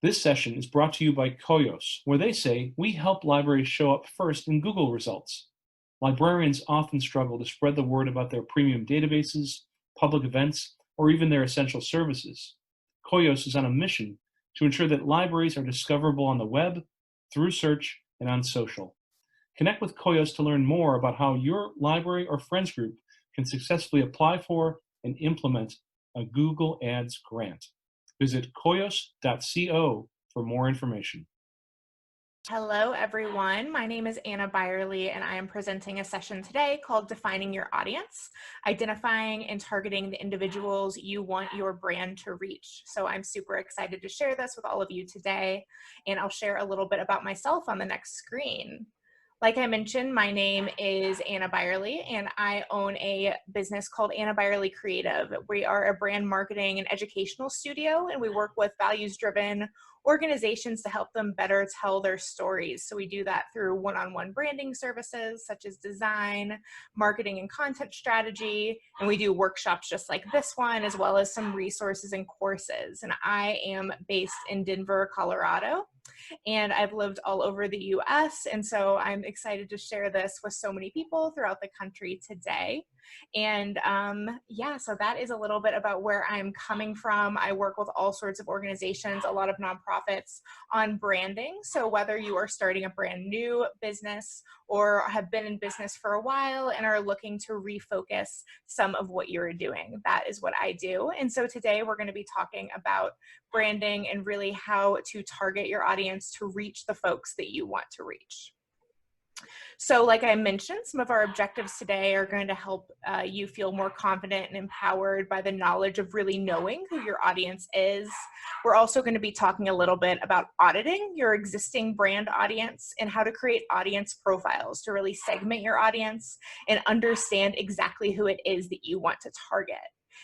This session is brought to you by Koyos, where they say we help libraries show up first in Google results. Librarians often struggle to spread the word about their premium databases, public events, or even their essential services. Koyos is on a mission to ensure that libraries are discoverable on the web, through search, and on social. Connect with Koyos to learn more about how your library or friends group can successfully apply for and implement a Google Ads grant. Visit koyos.co for more information. Hello, everyone. My name is Anna Beyerle, and I am presenting a session today called Defining Your Audience, Identifying and Targeting the Individuals You Want Your Brand to Reach. So I'm super excited to share this with all of you today, and I'll share a little bit about myself on the next screen. Like I mentioned, my name is Anna Beyerle, and I own a business called Anna Beyerle Creative. We are a brand marketing and educational studio, and we work with values-driven organizations to help them better tell their stories. So we do that through one-on-one branding services such as design, marketing and content strategy, and we do workshops just like this one, as well as some resources and courses. And I am based in Denver, Colorado, and I've lived all over the US, and so I'm excited to share this with so many people throughout the country today. And yeah, so that is a little bit about where I'm coming from. I work with all sorts of organizations, a lot of nonprofits on branding. So whether you are starting a brand new business or have been in business for a while and are looking to refocus some of what you're doing, that is what I do. And so today we're going to be talking about branding and really how to target your audience to reach the folks that you want to reach. So like I mentioned, some of our objectives today are going to help you feel more confident and empowered by the knowledge of really knowing who your audience is. We're also going to be talking a little bit about auditing your existing brand audience and how to create audience profiles to really segment your audience and understand exactly who it is that you want to target.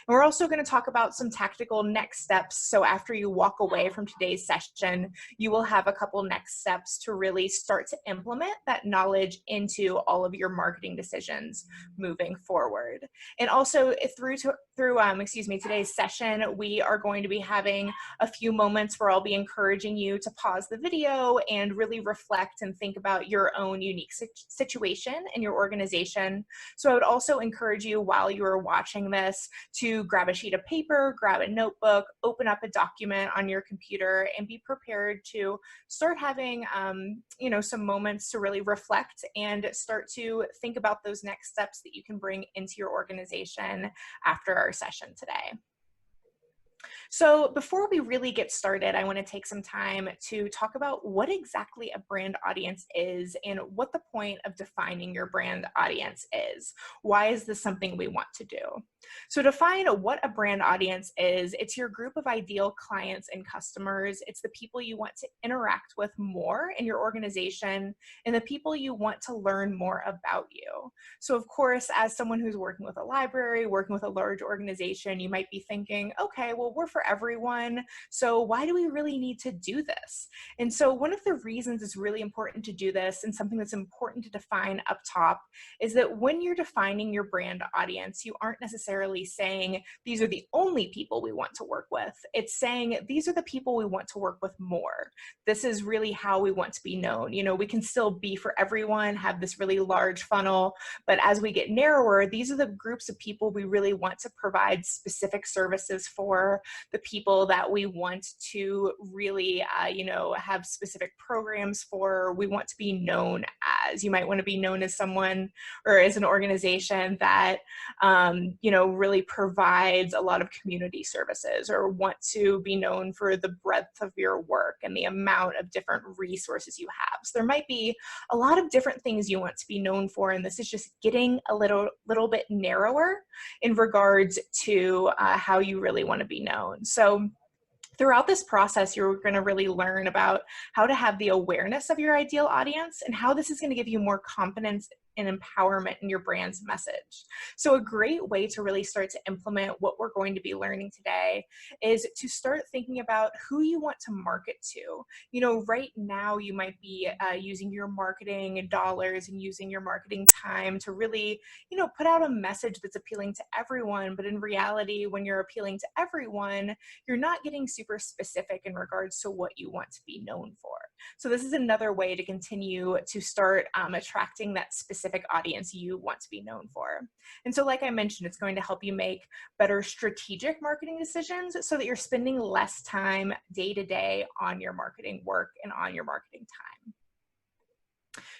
And we're also going to talk about some tactical next steps. So after you walk away from today's session, you will have a couple next steps to really start to implement that knowledge into all of your marketing decisions moving forward. And also through today's session, we are going to be having a few moments where I'll be encouraging you to pause the video and really reflect and think about your own unique situation in your organization. So I would also encourage you while you are watching this to grab a sheet of paper, grab a notebook, open up a document on your computer, and be prepared to start having, some moments to really reflect and start to think about those next steps that you can bring into your organization after our session today. So before we really get started, I want to take some time to talk about what exactly a brand audience is and what the point of defining your brand audience is. Why is this something we want to do? So define what a brand audience is. It's your group of ideal clients and customers. It's the people you want to interact with more in your organization and the people you want to learn more about you. So of course, as someone who's working with a library, working with a large organization, you might be thinking, okay, well, we're for everyone. So why do we really need to do this? And so one of the reasons it's really important to do this, and something that's important to define up top, is that when you're defining your brand audience, you aren't necessarily saying these are the only people we want to work with. It's saying these are the people we want to work with more. This is really how we want to be known. You know, we can still be for everyone, have this really large funnel, but as we get narrower, these are the groups of people we really want to provide specific services for, the people that we want to really, have specific programs for. We want to be known as. You might want to be known as someone or as an organization that, really provides a lot of community services, or want to be known for the breadth of your work and the amount of different resources you have. So there might be a lot of different things you want to be known for, and this is just getting a little bit narrower in regards to how you really want to be known. So throughout this process, you're going to really learn about how to have the awareness of your ideal audience and how this is going to give you more confidence and empowerment in your brand's message. So a great way to really start to implement what we're going to be learning today is to start thinking about who you want to market to. You know, right now you might be using your marketing dollars and using your marketing time to really, you know, put out a message that's appealing to everyone. But in reality, when you're appealing to everyone, you're not getting super specific in regards to what you want to be known for. So this is another way to continue to start attracting that specific audience you want to be known for. And so, like I mentioned, it's going to help you make better strategic marketing decisions so that you're spending less time day to day on your marketing work and on your marketing time.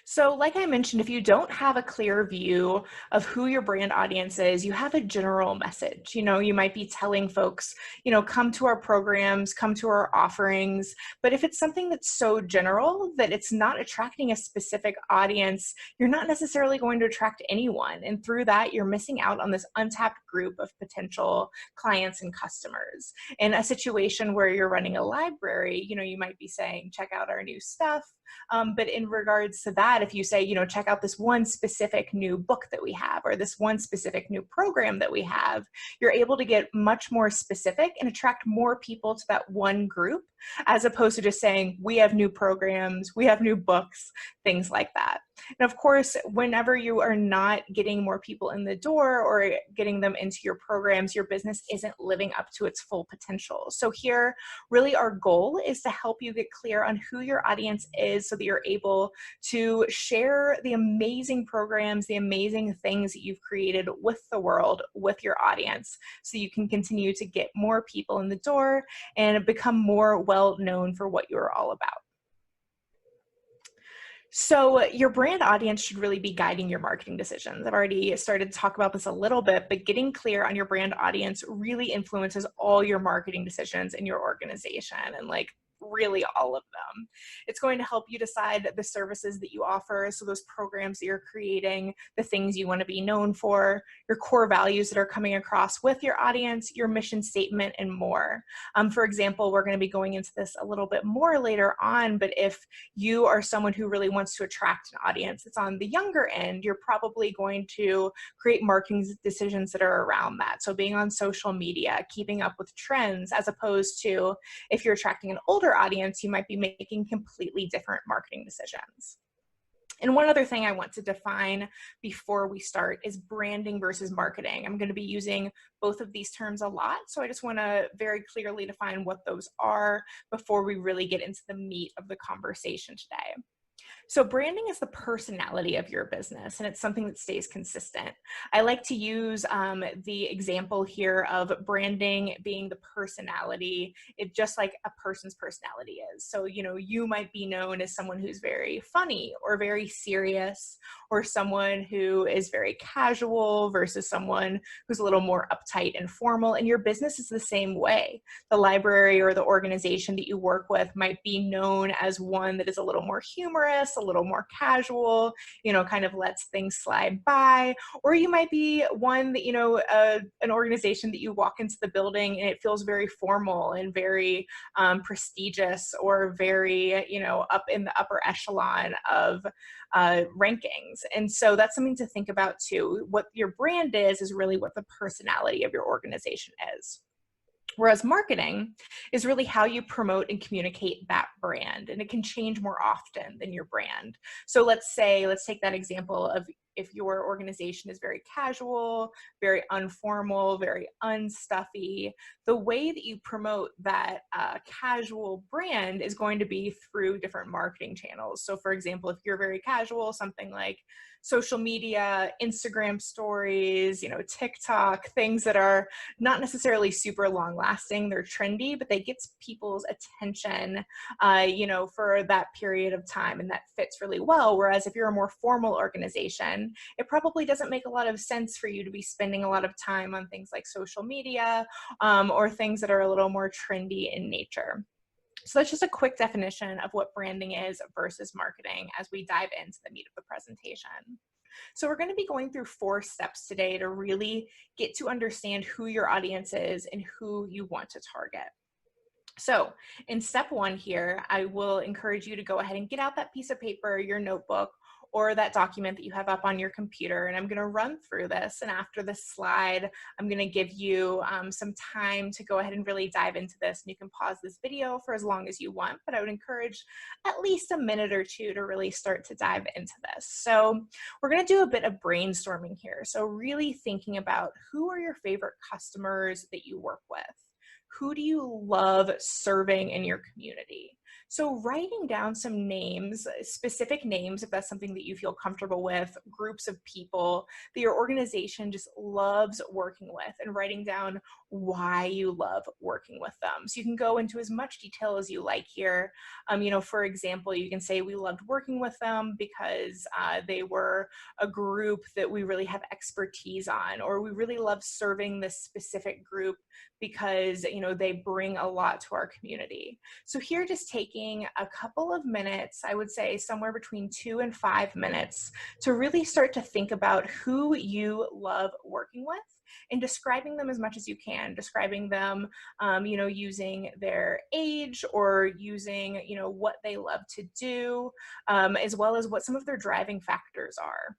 So like I mentioned, if you don't have a clear view of who your brand audience is, you have a general message. You know, you might be telling folks, you know, come to our programs, come to our offerings. But if it's something that's so general that it's not attracting a specific audience, you're not necessarily going to attract anyone. And through that, you're missing out on this untapped group of potential clients and customers. In a situation where you're running a library, you know, you might be saying, check out our new stuff. But in regards to that, if you say, you know, check out this one specific new book that we have, or this one specific new program that we have, you're able to get much more specific and attract more people to that one group, as opposed to just saying, we have new programs, we have new books, things like that. And of course, whenever you are not getting more people in the door or getting them into your programs, your business isn't living up to its full potential. So here, really our goal is to help you get clear on who your audience is so that you're able to share the amazing programs, the amazing things that you've created with the world, with your audience, so you can continue to get more people in the door and become more well known for what you're all about. So your brand audience should really be guiding your marketing decisions. I've already started to talk about this a little bit, but getting clear on your brand audience really influences all your marketing decisions in your organization, and like really all of them. It's going to help you decide the services that you offer, so those programs that you're creating, the things you want to be known for, your core values that are coming across with your audience, your mission statement, and more. For example, we're going to be going into this a little bit more later on, but if you are someone who really wants to attract an audience that's on the younger end, you're probably going to create marketing decisions that are around that. So being on social media, keeping up with trends, as opposed to if you're attracting an older audience, you might be making completely different marketing decisions. And one other thing I want to define before we start is branding versus marketing. I'm going to be using both of these terms a lot, so I just want to very clearly define what those are before we really get into the meat of the conversation today. So branding is the personality of your business, and it's something that stays consistent. I like to use the example here of branding being the personality, just like a person's personality is. So, you know, you might be known as someone who's very funny or very serious, or someone who is very casual versus someone who's a little more uptight and formal, and your business is the same way. The library or the organization that you work with might be known as one that is a little more humorous, a little more casual, you know, kind of lets things slide by. Or you might be one that, you know, an organization that you walk into the building and it feels very formal and very prestigious, or very, you know, up in the upper echelon of rankings. And so that's something to think about too. What your brand is really what the personality of your organization is. Whereas marketing is really how you promote and communicate that brand, and it can change more often than your brand. So let's take that example of if your organization is very casual, very informal, very unstuffy, the way that you promote that casual brand is going to be through different marketing channels. So for example, if you're very casual, something like social media, Instagram stories, you know, TikTok, things that are not necessarily super long lasting, they're trendy, but they get people's attention, you know, for that period of time, and that fits really well. Whereas if you're a more formal organization, it probably doesn't make a lot of sense for you to be spending a lot of time on things like social media, or things that are a little more trendy in nature. So that's just a quick definition of what branding is versus marketing as we dive into the meat of the presentation. So we're going to be going through 4 steps today to really get to understand who your audience is and who you want to target. So in step 1 here, I will encourage you to go ahead and get out that piece of paper, your notebook, or that document that you have up on your computer. And I'm going to run through this. And after this slide, I'm going to give you some time to go ahead and really dive into this. And you can pause this video for as long as you want, but I would encourage at least a minute or two to really start to dive into this. So we're going to do a bit of brainstorming here. So really thinking about, who are your favorite customers that you work with? Who do you love serving in your community? So writing down some names, specific names, if that's something that you feel comfortable with, groups of people that your organization just loves working with, and writing down why you love working with them. So you can go into as much detail as you like here. For example, you can say we loved working with them because they were a group that we really have expertise on, or we really love serving this specific group because they bring a lot to our community. So here, just taking a couple of minutes, I would say somewhere between 2 and 5 minutes, to really start to think about who you love working with, and describing them as much as you can, describing them, using their age, or using, what they love to do, as well as what some of their driving factors are.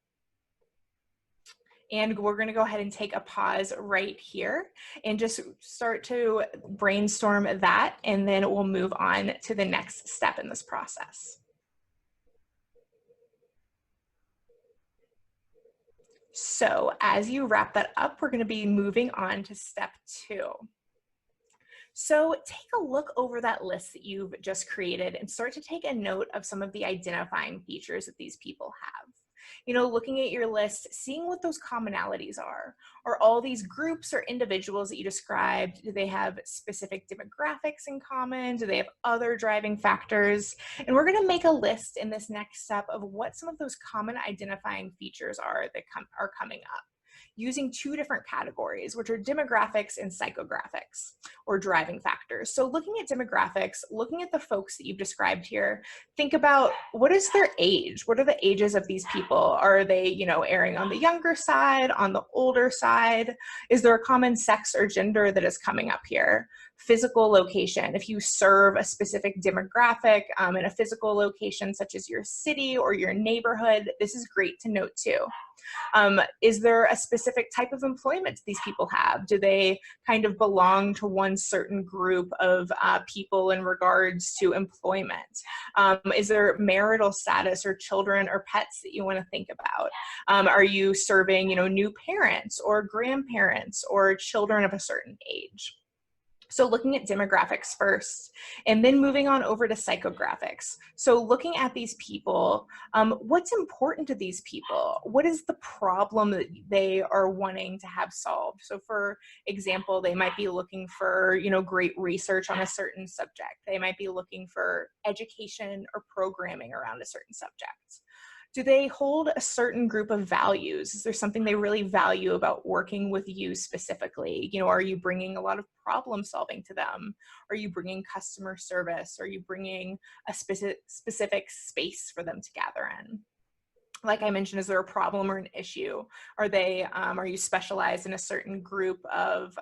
And we're going to go ahead and take a pause right here and just start to brainstorm that, and then we'll move on to the next step in this process. So as you wrap that up, we're going to be moving on to step 2. So take a look over that list that you've just created and start to take a note of some of the identifying features that these people have. Looking at your list, seeing what those commonalities are. Are all these groups or individuals that you described, do they have specific demographics in common? Do they have other driving factors? And we're going to make a list in this next step of what some of those common identifying features are that are coming up, using 2 different categories, which are demographics and psychographics, or driving factors. So looking at demographics, looking at the folks that you've described here, think about, what is their age? What are the ages of these people? Are they, erring on the younger side, on the older side? Is there a common sex or gender that is coming up here? Physical location. If you serve a specific demographic in a physical location, such as your city or your neighborhood, this is great to note too. Is there a specific type of employment these people have? Do they kind of belong to one certain group of people in regards to employment? Is there marital status or children or pets that you want to think about? Are you serving, new parents or grandparents or children of a certain age? So looking at demographics first, and then moving on over to psychographics. So looking at these people, what's important to these people? What is the problem that they are wanting to have solved? So for example, they might be looking for, great research on a certain subject. They might be looking for education or programming around a certain subject. Do they hold a certain group of values? Is there something they really value about working with you specifically? Are you bringing a lot of problem solving to them? Are you bringing customer service? Are you bringing a specific space for them to gather in? Like I mentioned, is there a problem or an issue? Are you specialized in a certain group of,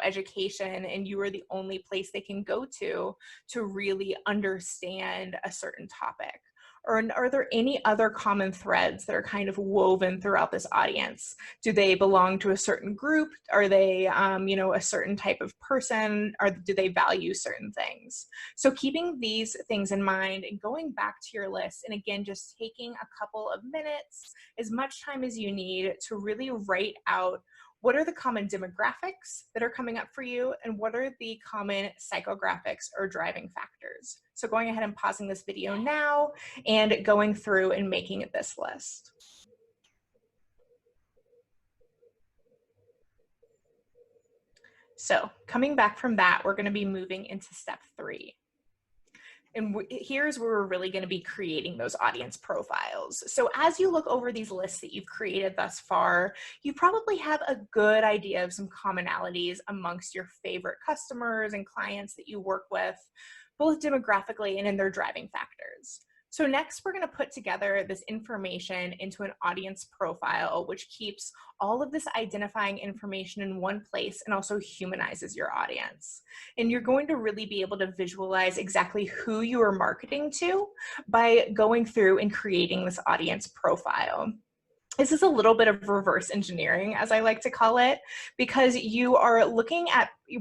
education, and you are the only place they can go to really understand a certain topic? Or are there any other common threads that are kind of woven throughout this audience? Do they belong to a certain group? Are they, a certain type of person? Or do they value certain things? So keeping these things in mind and going back to your list, and again, just taking a couple of minutes, as much time as you need, to really write out, what are the common demographics that are coming up for you, and what are the common psychographics or driving factors? So going ahead and pausing this video now and going through and making this list. So coming back from that, we're going to be moving into step 3. And here's where we're really going to be creating those audience profiles. So as you look over these lists that you've created thus far, you probably have a good idea of some commonalities amongst your favorite customers and clients that you work with, both demographically and in their driving factors. So next, we're going to put together this information into an audience profile, which keeps all of this identifying information in one place and also humanizes your audience. And you're going to really be able to visualize exactly who you are marketing to by going through and creating this audience profile. This is a little bit of reverse engineering, as I like to call it, because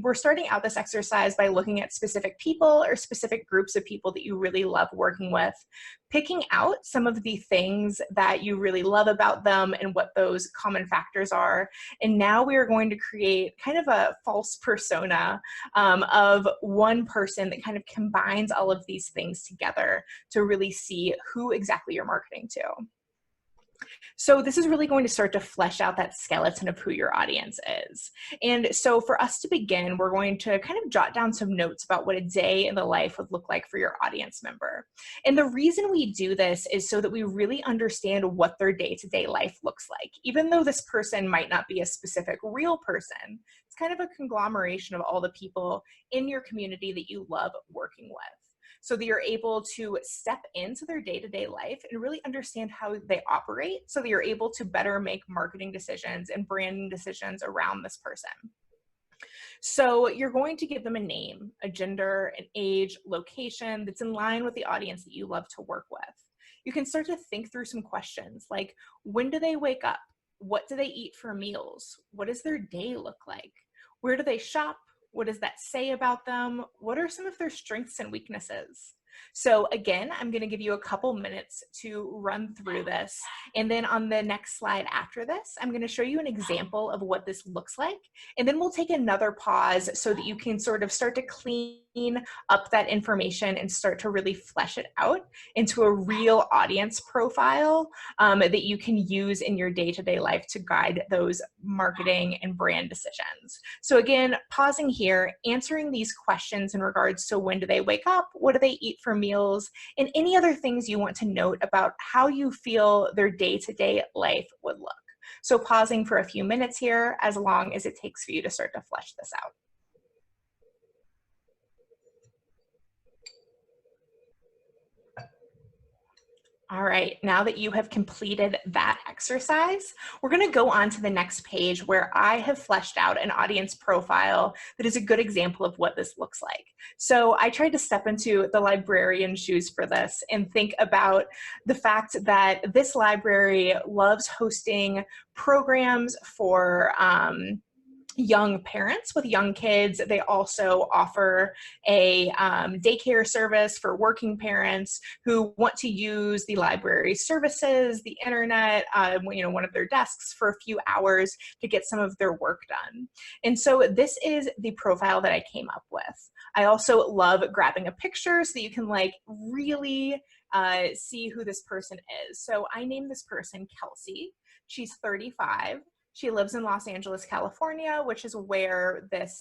we're starting out this exercise by looking at specific people or specific groups of people that you really love working with, picking out some of the things that you really love about them and what those common factors are. And now we are going to create kind of a false persona of one person that kind of combines all of these things together to really see who exactly you're marketing to. So this is really going to start to flesh out that skeleton of who your audience is. And so for us to begin, we're going to kind of jot down some notes about what a day in the life would look like for your audience member. And the reason we do this is so that we really understand what their day-to-day life looks like. Even though this person might not be a specific real person, it's kind of a conglomeration of all the people in your community that you love working with, so that you're able to step into their day-to-day life and really understand how they operate, so that you're able to better make marketing decisions and branding decisions around this person. So you're going to give them a name, a gender, an age, location that's in line with the audience that you love to work with. You can start to think through some questions like, when do they wake up? What do they eat for meals? What does their day look like? Where do they shop? What does that say about them? What are some of their strengths and weaknesses? So again, I'm going to give you a couple minutes to run through this. And then on the next slide after this, I'm going to show you an example of what this looks like. And then we'll take another pause so that you can sort of start to clean up that information and start to really flesh it out into a real audience profile that you can use in your day-to-day life to guide those marketing and brand decisions. So again, pausing here, answering these questions in regards to when do they wake up, what do they eat for meals, and any other things you want to note about how you feel their day-to-day life would look. So pausing for a few minutes here, as long as it takes for you to start to flesh this out. All right, now that you have completed that exercise, we're going to go on to the next page where I have fleshed out an audience profile that is a good example of what this looks like. So I tried to step into the librarian's shoes for this and think about the fact that this library loves hosting programs for young parents with young kids. They also offer a daycare service for working parents who want to use the library services, the internet, one of their desks for a few hours to get some of their work done. And so this is the profile that I came up with. I also love grabbing a picture so that you can really see who this person is. So I named this person Kelsey. She's 35. She lives in Los Angeles, California, which is where this,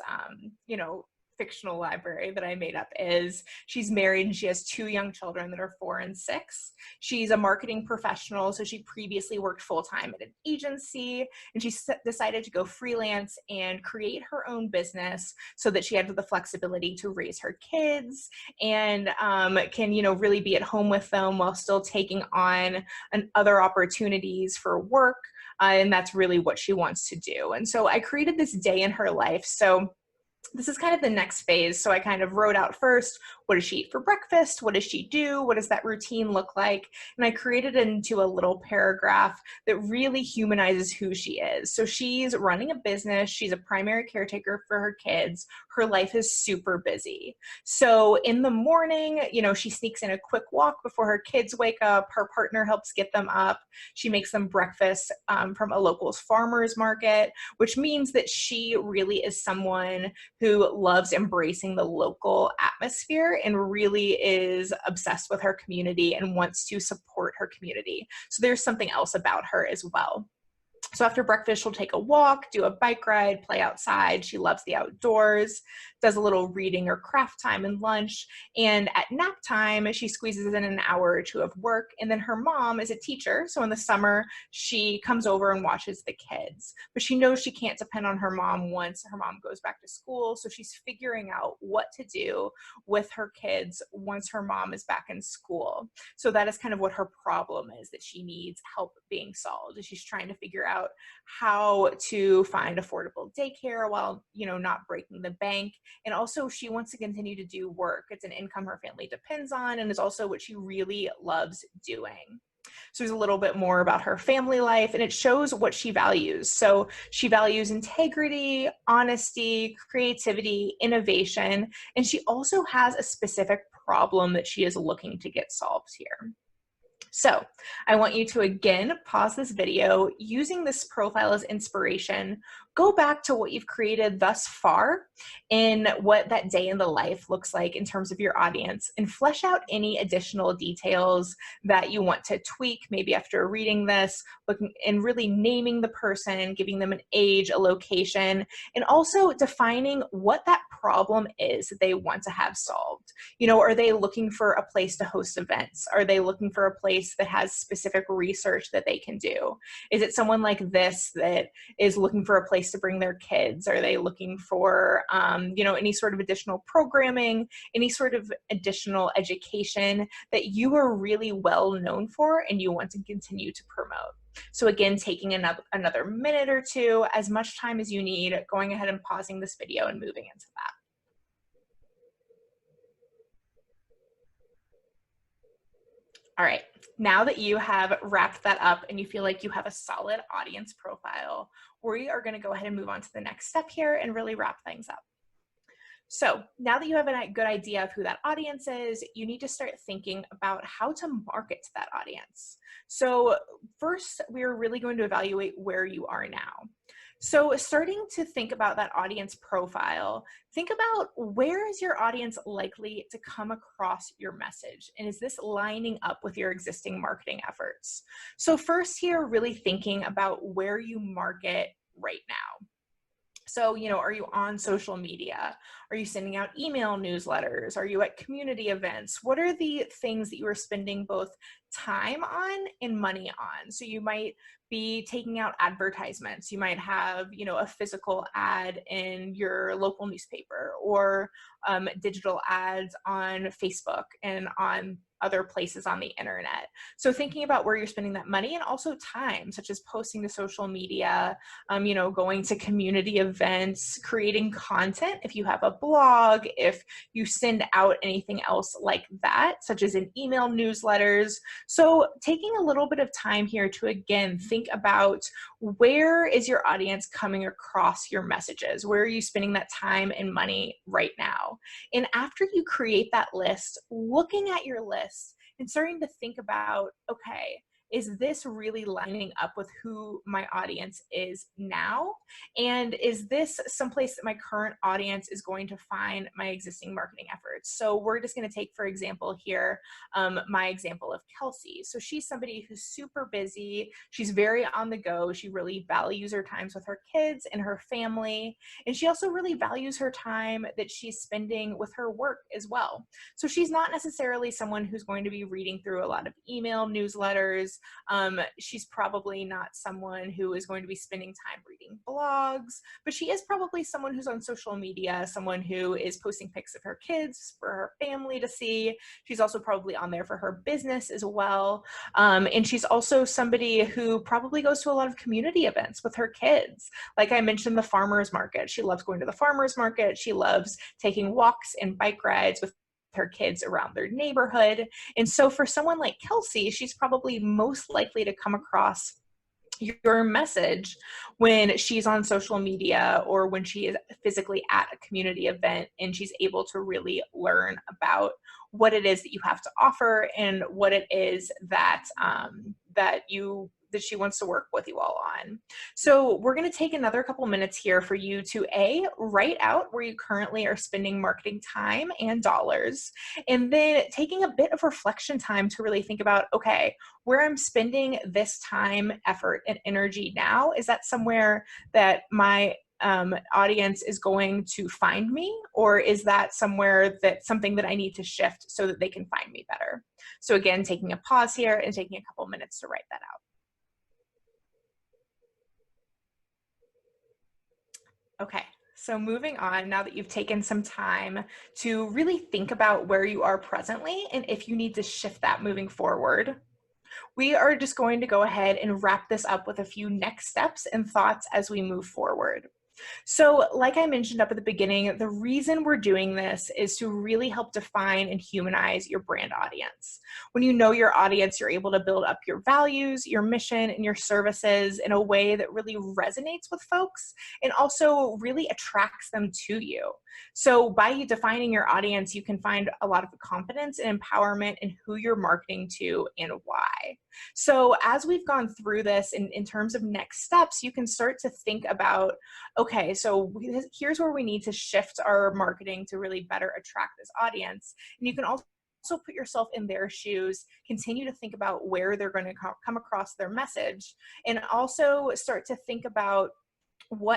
fictional library that I made up is. She's married and she has 2 young children that are 4 and 6. She's a marketing professional, so she previously worked full-time at an agency, and she decided to go freelance and create her own business so that she had the flexibility to raise her kids and can, really be at home with them while still taking on other opportunities for work. And that's really what she wants to do. And so I created this day in her life. So this is kind of the next phase. So I kind of wrote out first, what does she eat for breakfast? What does she do? What does that routine look like? And I created it into a little paragraph that really humanizes who she is. So she's running a business. She's a primary caretaker for her kids. Her life is super busy. So in the morning, she sneaks in a quick walk before her kids wake up. Her partner helps get them up. She makes them breakfast from a local farmer's market, which means that she really is someone who loves embracing the local atmosphere and really is obsessed with her community and wants to support her community. So there's something else about her as well. So after breakfast, she'll take a walk, do a bike ride, play outside. She loves the outdoors. does a little reading or craft time and lunch. And at nap time, she squeezes in an hour or two of work. And then her mom is a teacher. So in the summer, she comes over and watches the kids. But she knows she can't depend on her mom once her mom goes back to school. So she's figuring out what to do with her kids once her mom is back in school. So that is kind of what her problem is, that she needs help being solved. She's trying to figure out how to find affordable daycare while, not breaking the bank. And also she wants to continue to do work. It's an income her family depends on, and is also what she really loves doing. So there's a little bit more about her family life, and it shows what she values. So she values integrity, honesty, creativity, innovation, and she also has a specific problem that she is looking to get solved here. So I want you to again pause this video, using this profile as inspiration. Go back to what you've created thus far in what that day in the life looks like in terms of your audience, and flesh out any additional details that you want to tweak maybe after reading this, looking and really naming the person, giving them an age, a location, and also defining what that problem is that they want to have solved. Are they looking for a place to host events? Are they looking for a place that has specific research that they can do? Is it someone like this that is looking for a place to bring their kids? Are they looking for, any sort of additional programming, any sort of additional education that you are really well known for and you want to continue to promote? So again, taking another minute or two, as much time as you need, going ahead and pausing this video and moving into that. All right, now that you have wrapped that up and you feel like you have a solid audience profile, we are going to go ahead and move on to the next step here and really wrap things up. So now that you have a good idea of who that audience is, you need to start thinking about how to market to that audience. So first, we're really going to evaluate where you are now. So starting to think about that audience profile, think about where is your audience likely to come across your message? And is this lining up with your existing marketing efforts? So first here, really thinking about where you market right now. So, are you on social media? Are you sending out email newsletters? Are you at community events? What are the things that you are spending both time on and money on? So you might be taking out advertisements. You might have, a physical ad in your local newspaper, or digital ads on Facebook and on other places on the internet. So thinking about where you're spending that money, and also time, such as posting to social media, going to community events, creating content. If you have a blog, if you send out anything else like that, such as in email newsletters. So taking a little bit of time here to, again, think about where is your audience coming across your messages? Where are you spending that time and money right now? And after you create that list, looking at your list and starting to think about, okay, is this really lining up with who my audience is now? And is this someplace that my current audience is going to find my existing marketing efforts? So we're just going to take, for example, here, my example of Kelsey. So she's somebody who's super busy. She's very on the go. She really values her times with her kids and her family. And she also really values her time that she's spending with her work as well. So she's not necessarily someone who's going to be reading through a lot of email newsletters. She's probably not someone who is going to be spending time reading blogs, but she is probably someone who's on social media, someone who is posting pics of her kids for her family to see. She's also probably on there for her business as well. And she's also somebody who probably goes to a lot of community events with her kids. Like I mentioned, the farmer's market. She loves going to the farmer's market. She loves taking walks and bike rides with her kids around their neighborhood. And so for someone like Kelsey, she's probably most likely to come across your message when she's on social media, or when she is physically at a community event and she's able to really learn about what it is that you have to offer and what it is that that she wants to work with you all on. So we're going to take another couple minutes here for you to write out where you currently are spending marketing time and dollars, and then taking a bit of reflection time to really think about, okay, where I'm spending this time, effort, and energy now, is that somewhere that my audience is going to find me, or is that something that I need to shift so that they can find me better? So again, taking a pause here and taking a couple minutes to write that out. Okay, so moving on, now that you've taken some time to really think about where you are presently and if you need to shift that moving forward, we are just going to go ahead and wrap this up with a few next steps and thoughts as we move forward. So like I mentioned up at the beginning, the reason we're doing this is to really help define and humanize your brand audience. When you know your audience, you're able to build up your values, your mission, and your services in a way that really resonates with folks and also really attracts them to you. So by defining your audience, you can find a lot of confidence and empowerment in who you're marketing to and why. So as we've gone through this in terms of next steps, you can start to think about, okay, so here's where we need to shift our marketing to really better attract this audience. And you can also put yourself in their shoes, continue to think about where they're going to come across their message, and also start to think about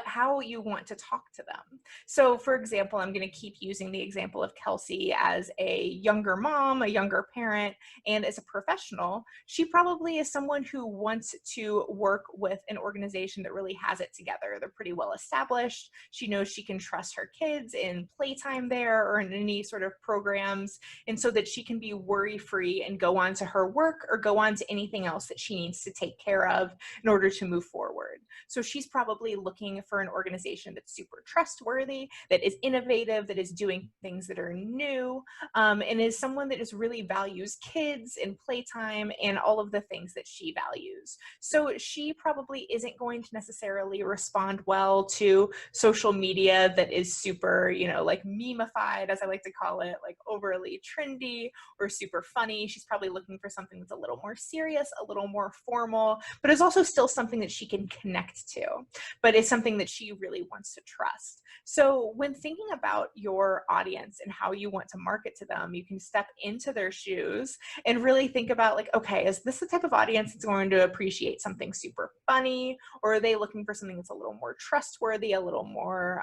how you want to talk to them. So for example, I'm going to keep using the example of Kelsey as a younger mom, a younger parent, and as a professional. She probably is someone who wants to work with an organization that really has it together. They're pretty well established. She knows she can trust her kids in playtime there or in any sort of programs, and so that she can be worry-free and go on to her work or go on to anything else that she needs to take care of in order to move forward. So she's probably looking for an organization that's super trustworthy, that is innovative, that is doing things that are new, and is someone that just really values kids and playtime and all of the things that she values. So she probably isn't going to necessarily respond well to social media that is super, like memeified, as I like to call it, like overly trendy or super funny. She's probably looking for something that's a little more serious, a little more formal, but is also still something that she can connect to, but it's something that she really wants to trust. So when thinking about your audience and how you want to market to them, you can step into their shoes and really think about, like, okay, is this the type of audience that's going to appreciate something super funny, or are they looking for something that's a little more trustworthy, a little more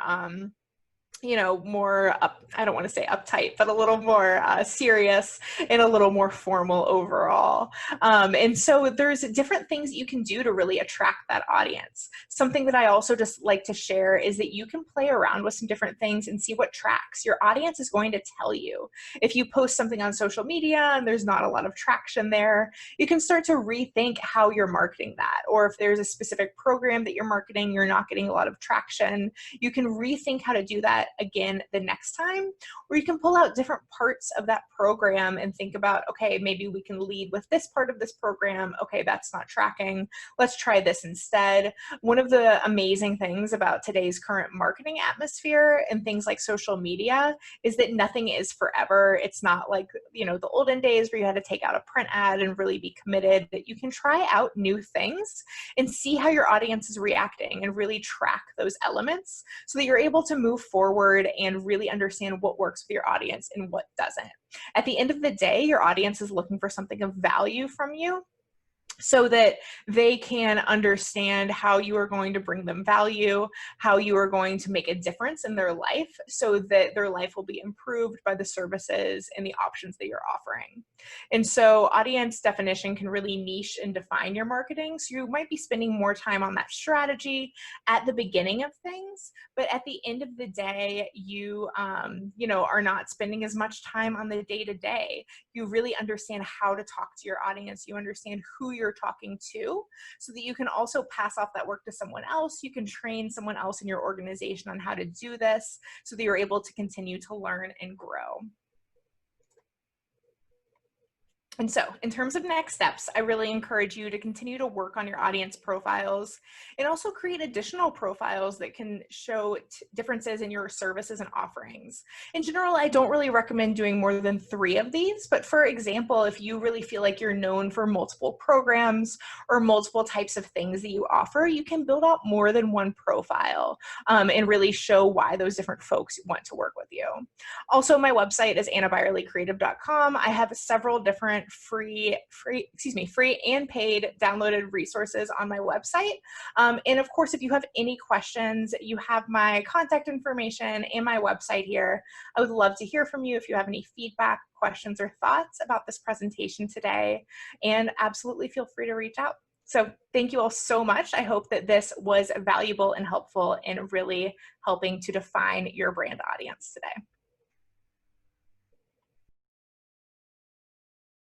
more I don't want to say uptight, but a little more serious and a little more formal overall. And so there's different things that you can do to really attract that audience. Something that I also just like to share is that you can play around with some different things and see what tracks. Your audience is going to tell you. If you post something on social media and there's not a lot of traction there, you can start to rethink how you're marketing that. Or if there's a specific program that you're marketing, you're not getting a lot of traction, you can rethink how to do that again the next time, or you can pull out different parts of that program and think about, okay, maybe we can lead with this part of this program. Okay, that's not tracking. Let's try this instead. One of the amazing things about today's current marketing atmosphere and things like social media is that nothing is forever. It's not like, the olden days where you had to take out a print ad and really be committed. That you can try out new things and see how your audience is reacting and really track those elements so that you're able to move forward and really understand what works with your audience and what doesn't. At the end of the day, your audience is looking for something of value from you, so that they can understand how you are going to bring them value, how you are going to make a difference in their life, so that their life will be improved by the services and the options that you're offering. And so audience definition can really niche and define your marketing. So you might be spending more time on that strategy at the beginning of things, but at the end of the day, you are not spending as much time on the day-to-day. You really understand how to talk to your audience. You understand who you're talking to, so that you can also pass off that work to someone else. You can train someone else in your organization on how to do this, so that you're able to continue to learn and grow. And so in terms of next steps, I really encourage you to continue to work on your audience profiles and also create additional profiles that can show differences in your services and offerings. In general, I don't really recommend doing more than 3 of these, but for example, if you really feel like you're known for multiple programs or multiple types of things that you offer, you can build out more than one profile and really show why those different folks want to work with you. Also, my website is annabeyerlecreative.com. I have several different free and paid downloaded resources on my website. And of course, if you have any questions, you have my contact information and my website here. I would love to hear from you if you have any feedback, questions, or thoughts about this presentation today, and absolutely feel free to reach out. So thank you all so much. I hope that this was valuable and helpful in really helping to define your brand audience today.